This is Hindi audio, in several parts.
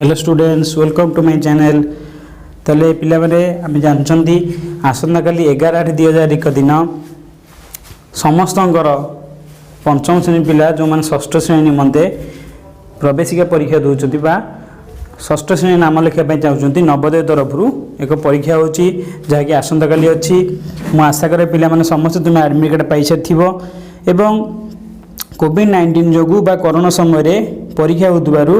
Hello students welcome to my channel. तले पिला माने आम जानछंती आसंता काली 11/8/2001 दिन समस्तंकर पंचम श्रेणी पिला जो माने षष्ठ श्रेणी निमंते प्रवेशिका परीक्षा दउछंती बा षष्ठ श्रेणी नाम लिखा पय चाहउछंती नवोदय तरफ एक परीक्षा होची जहाँकि आसंता काली अछि। मु आशा करे पिला माने समस्त तुम एडमिट कार्ड पाई साथिबो एवं कोविड-19 जोगु बा कोरोना समय रे परीक्षा होतबारु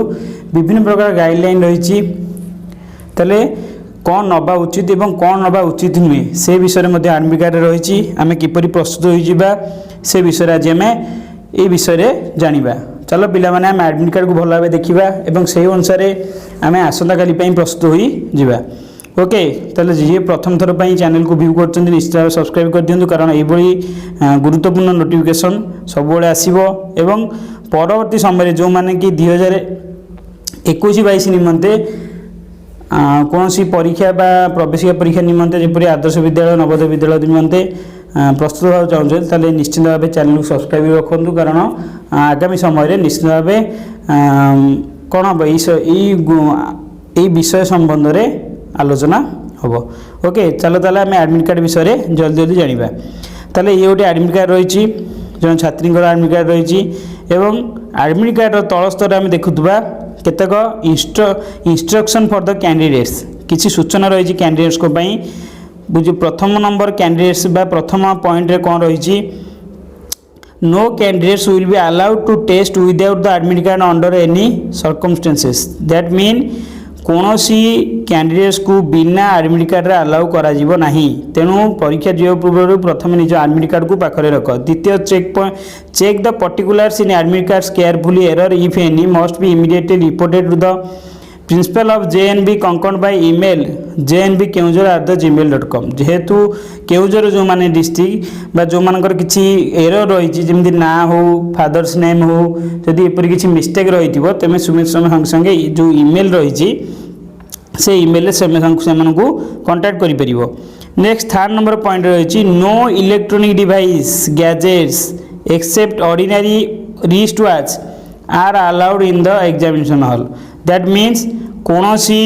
विभिन्न प्रकार गाइडलाइन रही तले कौन नवा उचित एवं कौन नवा उचित नुहे से विषय में एडमिट कार्ड रही आम किपर प्रस्तुत हो से विषय आज आम ये विषय जाना। चलो पिला माने आम एडमिट कार्ड को भल भाव देखा और से अनुसार आम आसंता काली प्रस्तुत हो ओके। ताले जी प्रथम थर पर चैनल को व्यू कर निश्चित भाव सब्सक्राइब कर दिंतु कारण ये गुरुत्वपूर्ण नोटिफिकेशन सब आसो एवं परवर्ती समय जो मैंने कि 2021-22 निमंते कौन सी परीक्षा बा प्रवेशिका परीक्षा निमंते जपरी आदर्श विद्यालय नवोदय विद्यालय निमंते प्रस्तुत होगा चाहते ताले निश्चित भाव चैनल को सब्सक्राइब रखु कारण आगामी समय निश्चित भाव कौन हम यही विषय संबंध में आलोचना हम ओके। चलो ताले आम एडमिट कार्ड विषय जल्दी जल्दी जाना। ताले ये गोटे एडमिट कार्ड रही जो छात्री एडमिट कार्ड रही एवं एडमिट कार्ड तल स्तर आम देखुवा केतक इंस्ट्रक्शन फॉर द कैंडिडेट्स किसी सूचना रही कैंडिडेट्स को बुझ प्रथम नंबर कैंडिडेट्स बा प्रथम पॉइंट रे कौन रही no candidates will be allowed to test without the admit card under any circumstances that mean कौन सी कैंडिडेट्स को बिना एडमिट कार्ड अलाउ करा तेणु परीक्षा जीव पूर्व प्रथम निज एडमिट कार्ड को पाखरे रख। द्वितीय check the particulars in admit cards carefully error if any must be immediately reported to the principal of JNB concerned by email jnbkeonjhar@gmail.com। जेहेतु केउझर जो माने डिस्ट्रिक्ट बा जो मानकर किछि एरर रही जमी ना हो फादर्स नेम हो जदि एपरि किछि मिस्टेक रही तेज सुमित संगे संगे जो ईमेल रही से ईमेल से कांटेक्ट करि परिबो। नेक्स्ट थर्ड नंबर पॉइंट रही no electronic device gadgets except ordinary wrist watch are allowed in the examination hall that means कौन सी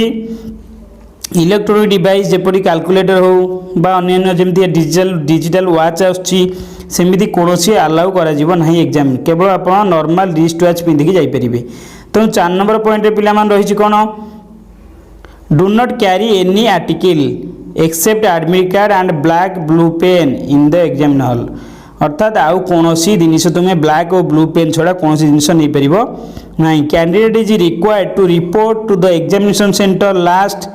इलेक्ट्रोनिक डिवाइस जपरी कैलकुलेटर हो बा अन्य जमी डिजिटल वॉच आसमी कौन अलाउ करा एग्जाम केवल आप नॉर्मल रिस्ट वॉच पिंधिकी जापरेंगे। तेणु 4 नंबर पॉइंट पिला रही कौन do not carry any article except admit card and black blue pen in the exam hall अर्थात आउ कौन जिनिस तुम्हें ब्लैक और ब्लू पेन छड़ा कौन जिनिस नहीं पार ना। Candidate is required to report to the examination centre last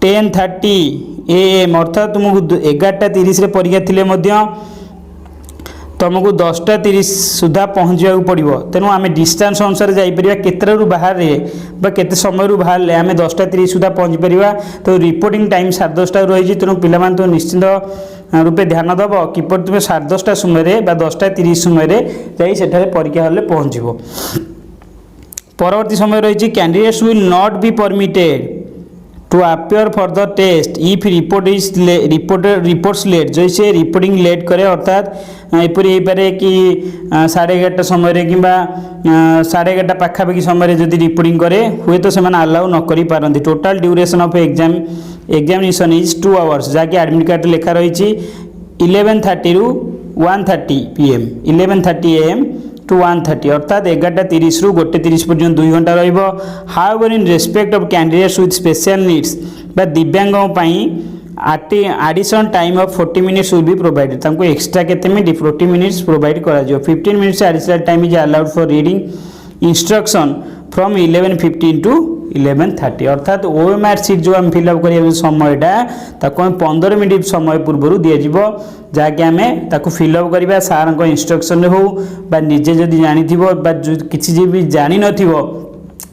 10:30 AM अर्थात तुमको 11:30 परीक्षा थिले तुमको 10:30 सुधा पहुँचा पड़ो। तेणु आम डिस्टेंस अनुसार जापर केतु बाहर केते समय बाहर आम 10:30 सुधा पहुँची पार। तो रिपोर्टिंग टाइम 10:30 रही तेणु पिला तो निश्चित रूपे ध्यान दब किपर तुम 10:30 समय 10:30 समय जा परीक्षा हॉल पहुँचो। परवर्ती समय रही candidates will not be permitted to appear for the test if reports late जैसे रिपोर्टिंग लेट करे अर्थात एपरी हो पारे कि 11:30 समय कि 11:30 पाखापाखि समय जब रिपोर्टिंग करे हुए तो से अलाउ न करी पारंती। Total duration of examination is 2 hours जहाँकि एडमिट कार्ड लेखा रही 11:30 ରୁ 1:30 PM 11:30 AM to 1:30 अर्थात 11:30 ରୁ 1:30 पर्यंत 2 घंटा रहिबो। However in respect of candidates with special needs बा दिव्यांगों additional time of 40 minutes will be provided तांको एक्स्ट्रा केते मिनिट 40 मिनिट्स प्रोवाइड करा जो 15 minutes additional time is allowed for reading instruction from 11:15 to 11:30 अर्थात OMR सीट जो आम फिलअप कर समयटा 15 मिनिट समय पूर्व दिज्व जहाँकि आम फिलअप करवा सार इंस्ट्रक्शन हो निजे जदि जानी किसी भी जानी न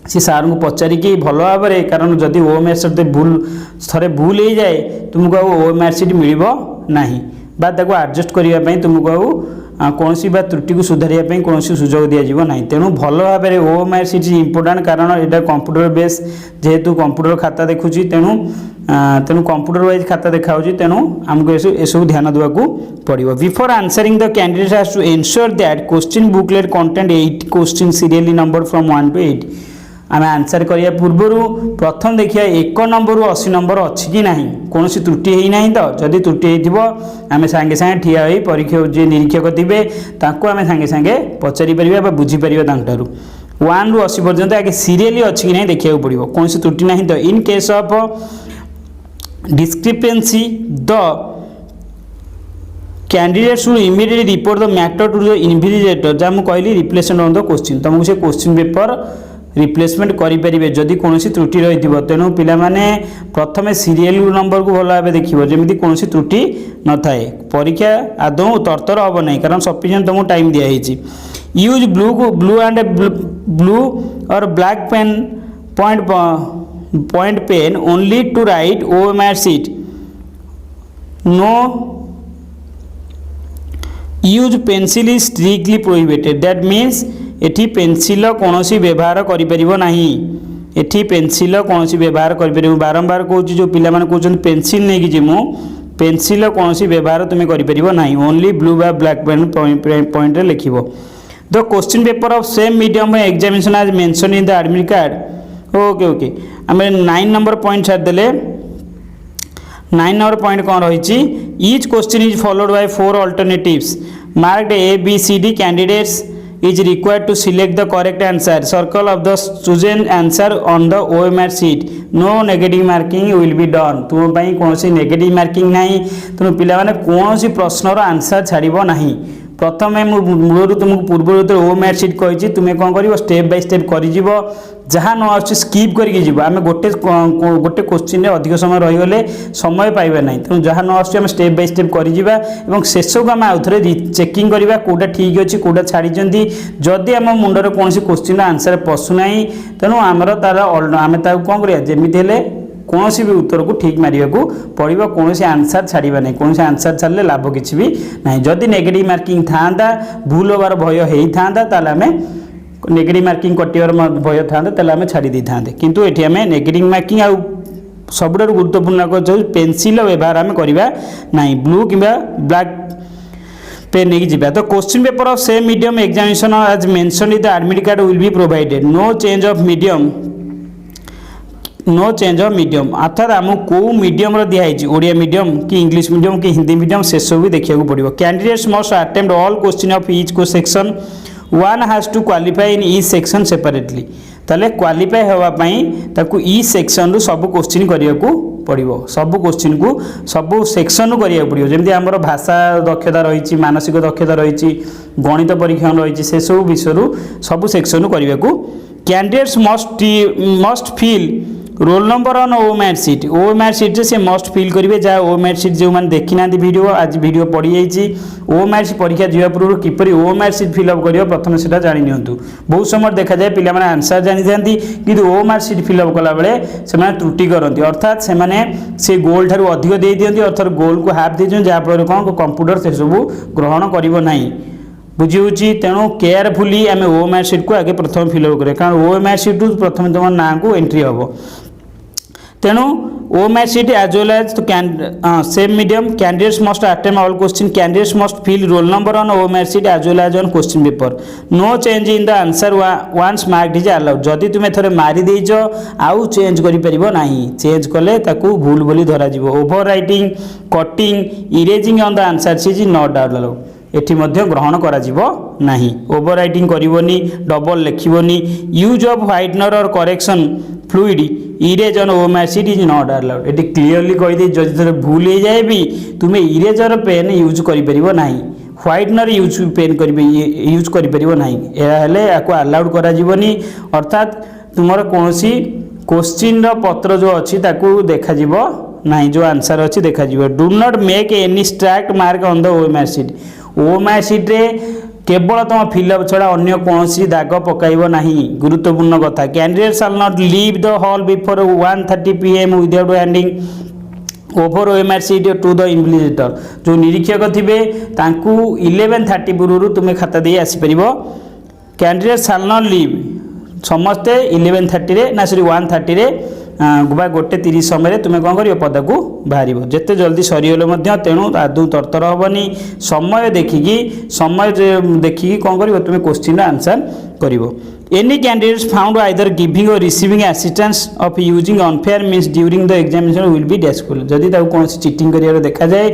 सी सार को पचारिकी भल भाव में कारण जदि OMR सीट भूल थे भूल हो जाए तुमको OMR सीट मिल ना बा एडजस्ट करने तुमको कौन सी त्रुटि को सुधारिया कौन सुजोग दिज्व ना। तेणु भल भाव में OMR सीट इंपोर्टाट कारण यहाँ कंप्यूटर बेस जेहेतु कंप्यूटर खाता देखुची तेणु कंप्यूटर वाइज खाता देखा तेणु आमको यू ध्यान देवाक पड़ो। Before answering the candidate has to ensure that question booklet content 8 question serially number from 1 to 8 आम आंसर करने पूर्वर प्रथम देखिए 1 नंबर 80 नंबर अच्छी कि ना कौन त्रुटि होना तो जदि त्रुटि हो आम सांगे सांगे ठिया हो परीक्षा जे निरीक्षक थे आम सांगे सांगे पचारि पार बुझीपर 1 ରୁ 80 पर्यंत आगे सीरियली अच्छी कि ना देखा पड़ो कौन त्रुटि ना तो in case of discrepancy the candidate should immediately report the matter to the invigilator जहाँ मुझे कहली रिप्लेसमेंट ऑन द क्वेश्चन तुमको से क्वेश्चन पेपर रिप्लेसमेंट करेंगे जदि कौन त्रुटि रही तेणु पिलाने प्रथम सीरियल नंबर को भल भाव देखिए जमी कौन त्रुटि न थाए परीक्षा आदौ तरतर हम ना कारण सफिशिएंट तुमको टाइम दिखाई यूज ब्लू और black pen point pen only to write OMR sheet no use pencil is strictly prohibited that means एठी पेंसिल कौन व्यवहार करें एठी पेंसिल कौन व्यवहार करें बारंबार कहूँ जो पिला कहते पेंसिल नहीं कि जीमु पेंसिल कौन व्यवहार तुम्हें करें ना ओनली ब्लू बा ब्लैक पेन पॉइंट लिख the question paper of same medium examination as mention in the admit card okay okay आम 9 नंबर पॉइंट छाड़देले 9 नंबर पॉइंट कौन रही each question is followed by 4 alternatives marked ABCD candidates is required to select the correct answer circle of the chosen answer on the OMR sheet no negative marking will be done तुम पाई कौन सी नेगेटिव मार्किंग नहीं तुम पिला माने कौन सी प्रश्नर आंसर छाड़ब नहीं प्रथम मूल तुमको पूर्व OMR शीट कही तुम्हें कौन कर स्टेप बाय स्टेप कर जहाँ न आस स्कीप करके आम गोटे गोटे क्वेश्चन अधिक समय रहीगले समय पाइबा ना तेणु जहाँ न आस स्टेप बाय स्टेप कर शेष को आम आउ थे चेकिंग करवा कौटा ठीक अच्छे कौटा छाड़ी जदि आम मुंडर कौन क्वेश्चन आंसर पशुना तेणु आमर तार आम कौन कर जमी कौन भी उत्तर को ठीक मारे पड़ो कौन आंसर छाड़ा नहीं कौन आंसर छाड़े लाभ किसी भी ना जदि नेगेटिव मार्किंग था भूल हबार भय होता ताल आम नेगेटिव मार्किंग कटिवार भय था आम छाड़ी दे था किंतु ये आम नेगेटिव मार्किंग आ सब गुरुत्वपूर्ण पेंसिल व्यवहार आम करवा ना ब्लू कि ब्लैक पेन नहीं जावा तो question paper of same medium examination as mention in the admit card will be provided no change of medium अर्थात आम कौ मीडियम दिखाई ओडिया मीडियम कि इंग्लिश मीडियम कि हिंदी मीडियम से सब भी देखा पड़ो candidates must attempt all question of each को section one has to qualify in each section separately ताले क्वालिफाई होगापाई ताकू ई सेक्शन रु सब क्वेश्चन करने को पड़ो सब क्वेश्चन को सब सेक्शन रु करने पड़ो जमी आमर भाषा दक्षता रही मानसिक दक्षता रही गणित परीक्षण रही से सब विषय सब सेक्शन रु करने को candidates must fill roll number on OMR sheet से मस्ट फिल करेंगे जहाँ OMR शीट जो मैंने देखी ना वीडियो आज वीडियो पड़ी जाइए OMR परीक्षा जावा पूर्व किपर OMR शीट फिलअप कर प्रथम से जानी निंतु बहुत समय देखा जाए पिला आंसर जानी था कि OMR शीट फिलअप कला बेले से त्रुटि करती अर्थात से गोल ठार अधिक दे दिखती अर्थात गोल को हाफ दे जहाँफल कौन कंप्यूटर से सब ग्रहण करना बुझी तेणु केयरफुली आम OMR शीट को आगे प्रथम फिलअप करें कारण OMR शीट प्रथम तुम ना को एंट्री हम तेणु OMR sheet as well as same medium candidates must attempt all question candidates must fill roll number on OMR sheet as well as on question paper no change in the answer once marked is allowed जदि तुम्हें थोड़े मारी देच आउ चेंज कर चेंज कले भूल बोली धरा over writing cutting erasing on the answer sheet is not allowed एठी मध्य ग्रहण करा नहीं ओवर राइटिंग करनी डबल लिखनी यूज ऑफ व्हाइटनर और correction fluid erase on OMR sheet is not allowed ये क्लीयरली कहीदे जब भूल हो जाए भी तुम्हें इरेजर पेन यूज कर ना व्हाइटनर यूज पेन यूज कर अलाउड करा अर्थात तुम कौन क्वेश्चन पत्र जो अच्छी देखा ना जो आंसर अच्छी देखा do not make any स्ट्रैक्ट mark on the OMR sheet रे केवल तुम फिलअप छड़ा अन्य कौन दाग पकड़ ना गुरुत्वपूर्ण कथा candidate shall not leave the hall before 1:30 PM without handing over OMR sheet to the invigilator जो निरीक्षक थे 11:30 पूर्व तुम्हें खाता दे आसीपर कैंडिडेट शाल नॉट लीव समस्ते 11:30 ना सॉरी 1:30 गोटे 30 समय तुम्हें कौन कर पदा को बाहर जिते जल्दी सरीगले तेणु आदौ तरतर हेनी समय देखिकी कौन कर तुम्हें क्वेश्चन आंसर कर any candidates found either giving or receiving assistance of using unfair means during the examination will be disqualified जदि ताको कौन चीटिंग करियार देखा जाए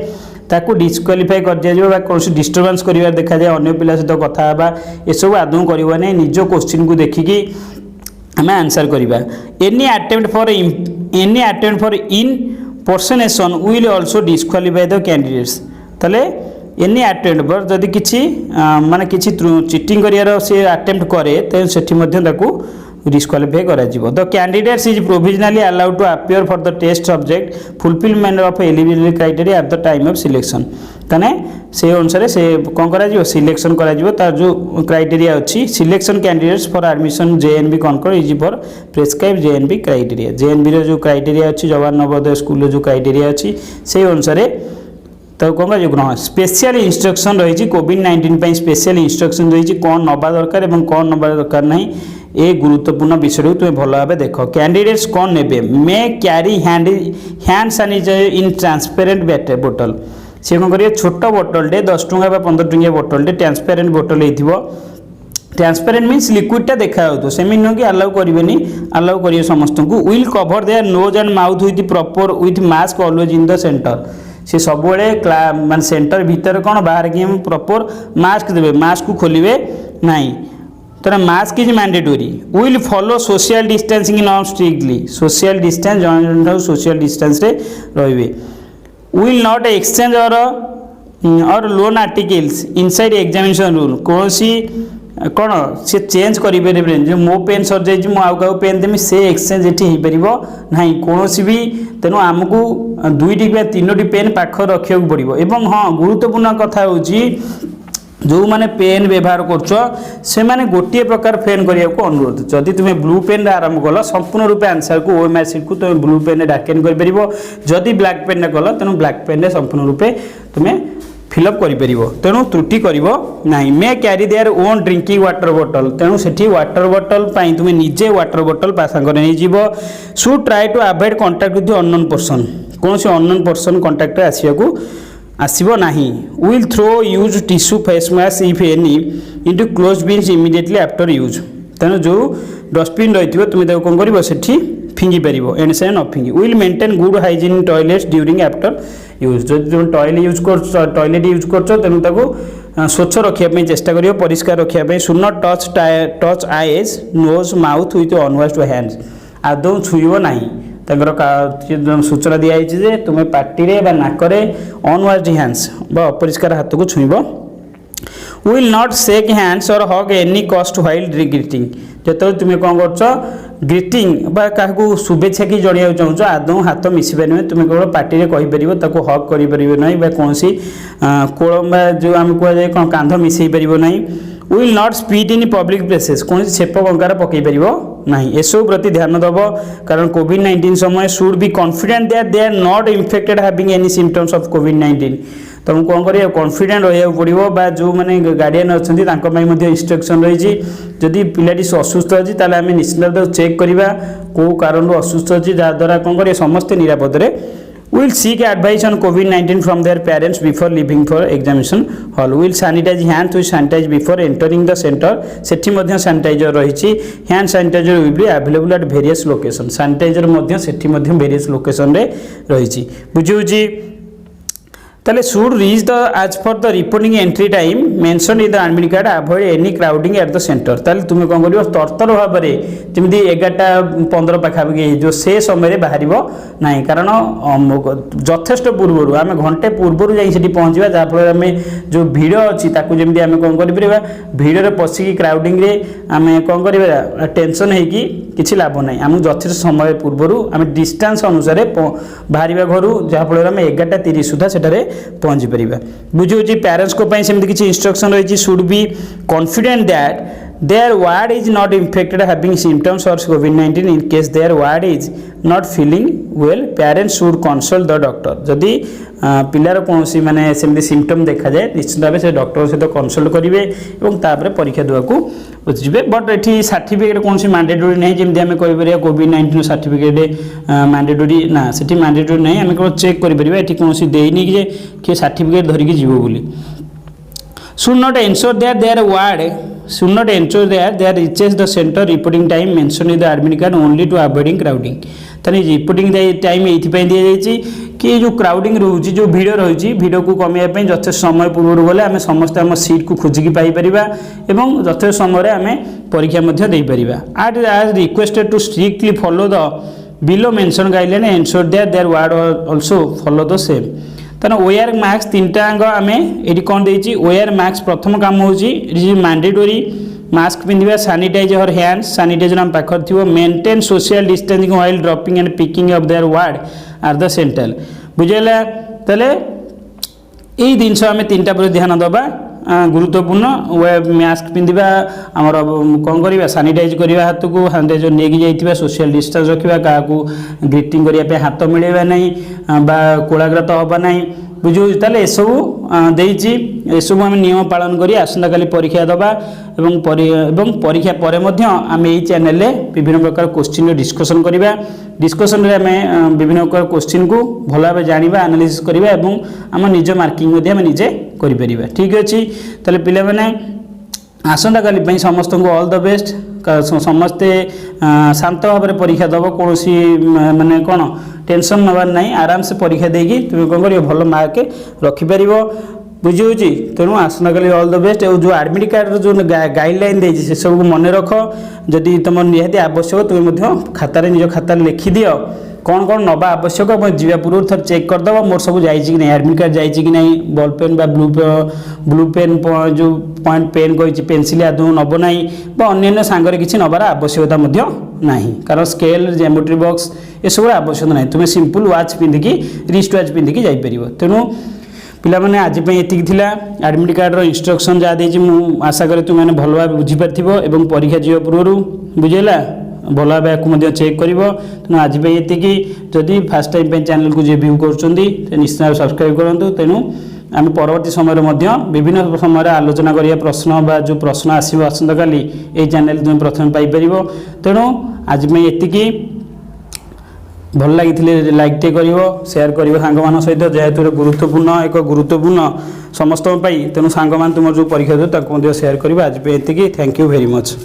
ताको डिस्क्वालिफाई कर दिया जाए कौन डिस्टर्बेंस करिवार देखा जाए अन्य पिला सहित कथा हेबा ए सब आदौ करबा नै निज क्वेश्चन को देखिकी आमे आंसर करिबा any attempt for impersonation will also disqualify the candidates तले एनी अटेम्प्ट पर जदि किछि माने किछि चीटिंग करियार से अटेम्प्ट करे त सेठी मध्ये ताकू डिस्क्वालिफाई करा जिवो the candidates is provisionally allowed to appear for the test subject fulfilment of eligibility criteria at the time of selection तने से अनुसार से कोन करा जिवो सिलेक्शन करा जिवो तार जो क्राइटेरिया अछि selection candidates for admission JNV concern is for prescribe JNV criteria JNV रो जो क्राइटेरिया अछि जवाहर नवोदय स्कूल रो जो क्राइटेरिया अछि से अनुसार तो कौन का ग्रहण स्पेशल इंस्ट्रक्शन रही कोविड-19 स्पेशल इंस्ट्रक्शन रही कौन नवा दरकार और कौन नवा दरकार नहीं ए गुरुत्वपूर्ण विषय तुम भल भाव देख कैंडिडेट्स कौन ने मे क्यारी हैंड सैनिटाइजर इन ट्रांसपेरेंट बोतल सी कौन करेंगे छोट बोतलटे 10 टंका 15 टंकिया बोतलटे ट्रांसपेरेंट बोतल हो ट्रांसपेरेंट मीन्स लिक्विडटा देखा सेमी नुह कि अलाउ करेंगे अलाउ करेंगे समस्त को will cover their nose and mouth with proper with mask always in the centre से सब मान सेंटर भीतर कौन बाहर कि प्रॉपर मास्क देवे मास्क को खोलिए नहीं तो mask is mandatory will follow social distancing not strictly social distance जन सोशल डिस्टेंस रे रहिबे विल नॉट एक्सचेंज और loan articles inside examination room कौन सी कौन से चेंज करेंगे जो मो पेन सर जाइए आउ क्या पेन देमी से एक्सचेंज ये हो पार ना कौन भी तेणु आमको 2टी 3टी पेन पाख रखा पड़ो एवं हाँ गुरुत्वपूर्ण कथा हूँ जो मैंने पेन व्यवहार कर गोटे प्रकार पेन करने को अनुरोध जदि तुम्हें ब्लू पेन आरंभ कल संपूर्ण रूपे आंसर को ओएमआर सीट को तुम ब्लू पेन डाकेन कर जदि ब्लैक पेन कल तेणु ब्लैक पेन संपूर्ण रूपे तुम्हें फिलअप करिपरिबो तेणु त्रुटि करिवो नाही मे क्यारी देयर ओन ड्रिंकिंग वाटर बोतल तेणु सेठी वाटर बोतल पाई तुमे निजे वाटर बोतल पासांग नै जीवो शु try to avoid contact with unknown person कौन से अननोन पर्सन कांटेक्ट आसियाकू आसीबो नाही will throw use tissue face mask if any into close bins immediately after use तेणु जो डस्टबिन रही तुम कौन कर सेठी फिंगी पार एंड से न फिंगी will maintain good hygiene toilets during after use जो तुम टॉयलेट यूज कर तेणु स्वच्छ रखापी चेष्टा कर परिष्कार रखापी should not touch eyes nose mouth with unwashed hands आदौ छुईब ना सूचना दिखाई जे तुम्हें पार्टी नाकरे अनवाश्ड हैंड्स अपरिष्कार हाथ को छुईब विल नॉट शेक हैंड्स और हग एनी कस्ट व्हाइल ग्रीटिंग जो तुम्हें कौन कर ग्रीटिंग क्या शुभेच्छा कि जन चाहूँ आदौ हाथ मिसी पारे तुम्हें केवल पार्टी में कहीपर हग कर कौन कोलम जो आम कहुए कौन कांध मिसई पार ना will not speed in public places कौन छेप गंगार पकई पार ना एसबू प्रति ध्यान दब कारण कोविड-19 समय should be confident that they are not infected having any symptoms of कोविड-19 तुमको कौन कर कॉन्फिडेंट रहा पड़ो बा जो मैंने गार्डियन अच्छा इंस्ट्रक्शन रही जदि पिलाटी असुस्थ अच्छी ताले आम निश्चित चेक करवा कौ कारण असुस्थ अच्छी जहाद्वारा कौन कर समस्ते निरापद will seek advice on COVID-19 from their parents before leaving for examination hall. Will sanitize hands with sanitize before entering the center. Sethi Madhya sanitizer रही hand sanitizer will be available at various location. Sanitizer Madhya Sethi Madhya various location रे रही बुझी ताले should reach the as per the reporting entry time mentioned in the admit card avoid any crowding at the center ताले तुम्हें कौन कर तरतर भाव में जमी 11:15 पाखापाखि जो से समय बाहर ना कारण यथेष्ट पूर्व आम घंटे पूर्व जा पहुँचा जहाँफल आम जो भिड़ अच्छी जमी आम कौन कर भिड़े पशिकी क्राउडिंग आम कौन कर टेंशन होगी किसी लाभ ना आम यथेष्ट समय पूर्व आम डिस्टेंस अनुसार बाहर घर जहाँफल आम 11:30 सुधा सेठारे पहुँची पार बुझे पेरेंट्स को सेमती किसी इंस्ट्रक्शन रही should be confident that their ward is not infected having symptoms or COVID-19 in case their ward is not feeling well parents should consult the doctor जदि पिलार कौन सी माने सेमती सिम्पटम देखा जाए निश्चित भाव से डॉक्टर सहित कनसल्ट करेंगे और तापर परीक्षा देवाक बुझे बट ये सर्टिफिकेट कौन सी मैंडेटोरी नहीं जमी आम कहीपर कोविड-19 सर्टिफिकेट मैंडेटोरी ना से मैंडेटोरी नहीं आम केवल चेक करें कौन सी देनी कि सर्टिफिकेट धरिकी जीव बोली should not ensure that their ward should not ensure that they reaches the center reporting time mentioned in the admit card only to avoiding crowding। ताने रिपोर्टिंग टाइम ये दिया जाइए कि जो क्राउडिंग रोचे जो भिड़ रही भिड़ को कमेवाई यथेष समय पूर्व गले आम समस्त आम सीट को खोजिकी पाइपर और यथेष समय आम परीक्षा आट आज requested to strictly follow the below mention guideline ensure that their ward also follow the same. तेना ओआर मैक्स तीनटा आम ये कौन देती ओआर मैक्स प्रथम काम होची मैंडेटोरी मास्क पिंधा सानिटाइज हर हैंड्स सानिटाइजर आम पाखर थी maintain social distancing while dropping and picking up their ward are the central बुझेगा तेल यही जिनस आम तीनटा पर ध्यान दबा गुरुत्वपूर्ण मास्क पिंधा आमर कौन करवा सानिटाइज करवा हाथ को सानिटाइजर नहीं जाइए सोशल डिस्टेंस रखा क्या ग्रीटिंग करने हाथ मिलेगा नहीं कोलाग्रत हवा ना बुझे ताले एसबू देती एसबू आम नियम पालन कर आसंता काली परीक्षा दबा एवं परीक्षा पर आम यही चैनल विभिन्न प्रकार क्वेश्चन डिस्कसन करवा डिस्कसन आम विभिन्न प्रकार क्वेश्चन को भल भाव जाना एनालिसिस करवा आम निज मार्किंग आम निजे कर ठीक अच्छे ताले पिला माने आसंता काली समस्त को ऑल द बेस्ट समस्ते शांत भाव में परीक्षा दब कौन माने कौन टेंशन नबार ना आराम से परीक्षा देगी तुम कौन कर भल मार्क रखिपर बुझी तेणु आसंता काली ऑल द बेस्ट और जो एडमिट कार्ड जो गाइडलाइन देती से सब मन रख जदि तुम निहाती आवश्यक तुम खातार निज खातार लिखि दियो कौन कौन नवा आवश्यक जा पूर्व थर चेक करदेव मोर सब जाइए एडमिट कार्ड जाइए कि नहीं बॉल पेन ब्लू पेन जो पॉइंट पेन कही पेनसिल आदौ नब ना अन्य सांगे किसी नबार आवश्यकता ना कारण स्केल ज्योमेट्री बॉक्स ये सब आवश्यक ना तुम्हें सिंपल वाच पिंधिकी रिस्ट वाच पिंधिकी जापर तेणु पिला माने आज ये एडमिट कार्ड इंस्ट्रक्शन जहाँ देती मुझे आशा करें तुम मैंने भल भाव बुझीपार और परीक्षा जीव पूर्व बुझेगा भल भाव या चेक कर तेणु आज ये जदि फास्ट टाइम चैनल को जो व्यू कर निश्चित सब्सक्राइब करूँ तेणु आम परवर्ती समय विभिन्न समय आलोचना करिया प्रश्न बा जो प्रश्न आसो आसंता काली ये चैनल तुम प्रथम पाइपर तेणु आज ये भल लगी लाइक टे कर सेयार कर सांग सहित जेहेतु गुरुत्वपूर्ण समस्त तेणु सांग तुम जो परीक्षा दो सेयार कर आज ये थैंक यू वेरी मच।